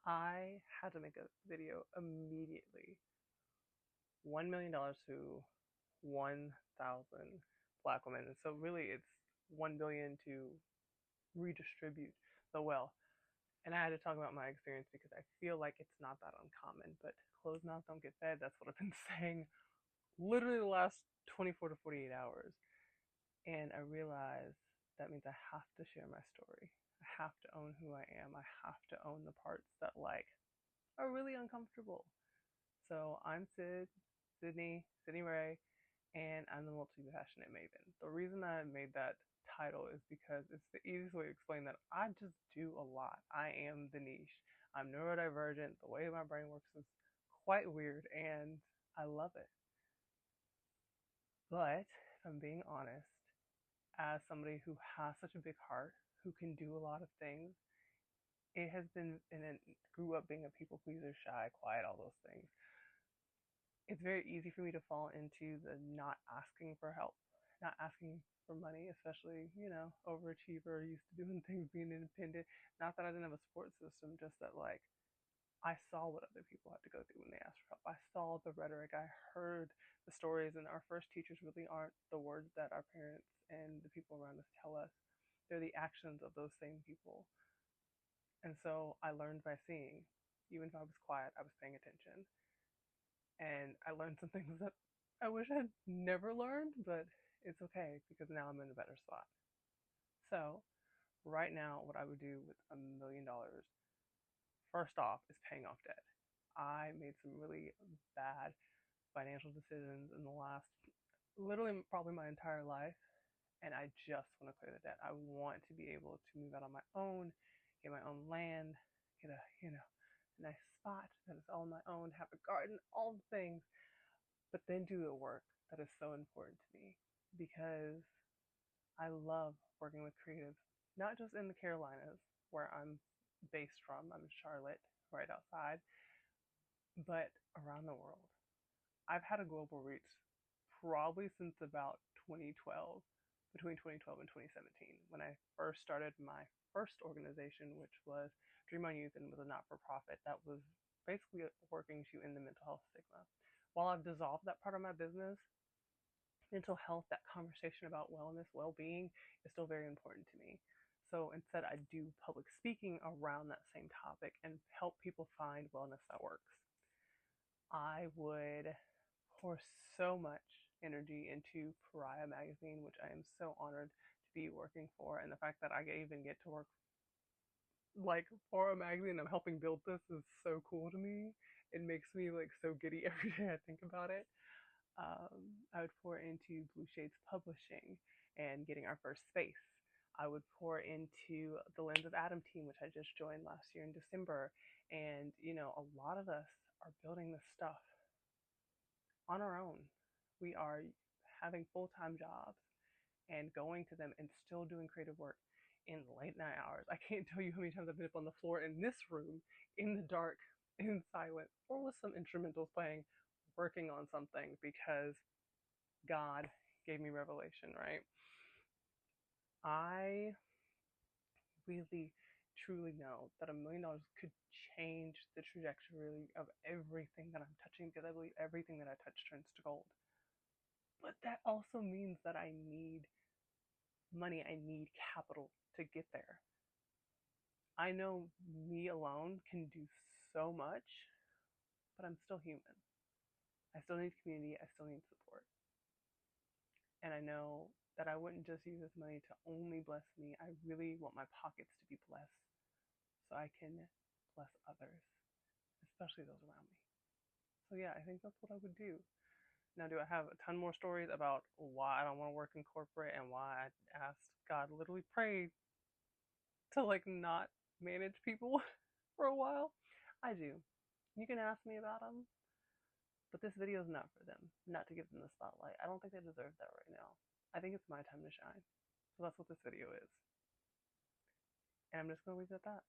I had to make a video immediately. $1 million to 1,000 Black women. And so really it's 1 billion to redistribute the wealth. And I had to talk about my experience because I feel like it's not that uncommon, but closed mouths don't get fed. That's what I've been saying literally the last 24 to 48 hours. And I realized that means I have to share my story. I have to own who I am. I have to own the parts that are really uncomfortable. So I'm Sydney Ray, and I'm the multi-passionate maven. The reason I made that title is because it's the easiest way to explain that I just do a lot. I am the niche. I'm neurodivergent. The way my brain works is quite weird, and I love it. But if I'm being honest, as somebody who has such a big heart, who can do a lot of things, it has been, and then grew up being a people pleaser, shy, quiet, all those things. It's very easy for me to fall into the not asking for help, not asking for money, especially, overachiever, used to doing things, being independent. Not that I didn't have a support system, just that I saw what other people had to go through when they asked for help. I saw the rhetoric. I heard the stories, and our first teachers really aren't the words that our parents and the people around us tell us. They're the actions of those same people. And so I learned by seeing. Even if I was quiet, I was paying attention. And I learned some things that I wish I'd never learned, but it's okay because now I'm in a better spot. So, right now, what I would do with $1 million, first off, is paying off debt. I made some really bad financial decisions in the last, literally, probably my entire life, and I just want to clear the debt. I want to be able to move out on my own, get my own land, get a nice spot that is all my own, have a garden, all the things, but then do the work that is so important to me because I love working with creatives, not just in the Carolinas where I'm based from. I'm in Charlotte, right outside, but around the world. I've had a global reach probably since about 2012, between 2012 and 2017, when I first started my first organization, which was Dream on Youth, and was a not-for-profit that was basically working to end the mental health stigma. While I've dissolved that part of my business, mental health, that conversation about wellness, well-being is still very important to me. So instead, I do public speaking around that same topic and help people find wellness that works. I would pour so much energy into Pariah magazine, which I am so honored to be working for, and the fact that I even get to work for a magazine. I'm helping build this is so cool to me. It makes me so giddy every day I think about it. I would pour into Blue Shades Publishing and getting our first space. I would pour into the Lens of Adam team, which I just joined last year in December. And, a lot of us are building this stuff on our own. We are having full-time jobs and going to them and still doing creative work in the late night hours. I can't tell you how many times I've been up on the floor in this room, in the dark, in silence, or with some instrumentals playing, working on something because God gave me revelation, right? I really truly know that $1 million could change the trajectory of everything that I'm touching because I believe everything that I touch turns to gold. But that also means that I need money, I need capital to get there. I know me alone can do so much, but I'm still human. I still need community, I still need support. And I know that I wouldn't just use this money to only bless me. I really want my pockets to be blessed so I can bless others, especially those around me. So yeah, I think that's what I would do. Now, do I have a ton more stories about why I don't want to work in corporate and why I asked God, literally prayed to not manage people for a while? I do. You can ask me about them, but this video is not for them, not to give them the spotlight. I don't think they deserve that right now. I think it's my time to shine. So that's what this video is. And I'm just going to leave it at that.